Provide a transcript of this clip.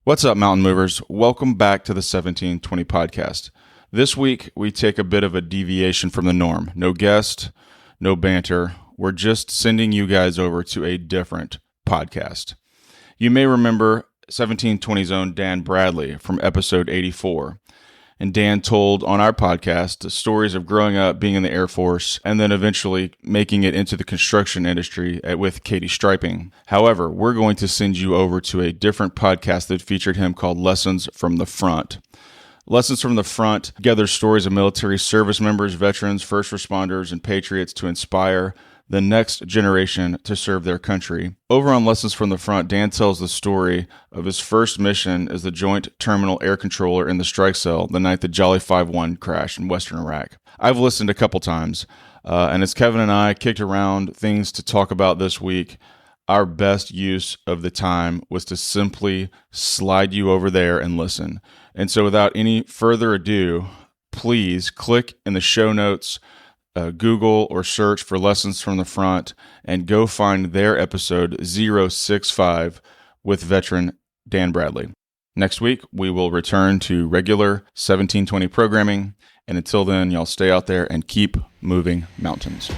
What's up, mountain movers? Welcome back to the 1720 podcast. This week, we take a bit of a deviation from the norm. No guest, no banter. We're just sending you guys over to a different podcast. You may remember 1720's own Dan Bradley from episode 84. And Dan told on our podcast the stories of growing up, being in the Air Force, and then eventually making it into the construction industry with Katie Striping. However, we're going to send you over to a different podcast that featured him called Lessons from the Front. Lessons from the Front gathers stories of military service members, veterans, first responders, and patriots to inspire the next generation to serve their country. Over on Lessons from the Front, Dan tells the story of his first mission as the Joint Terminal Air Controller in the strike cell the night the Jolly 5-1 crashed in Western Iraq. I've listened a couple times, and as Kevin and I kicked around things to talk about this week, our best use of the time was to simply slide you over there and listen. And so without any further ado, please click in the show notes, Google or search for Lessons from the Front and go find their episode 065 with veteran Dan Bradley. Next week, we will return to regular 1720 programming. And until then, y'all stay out there and keep moving mountains.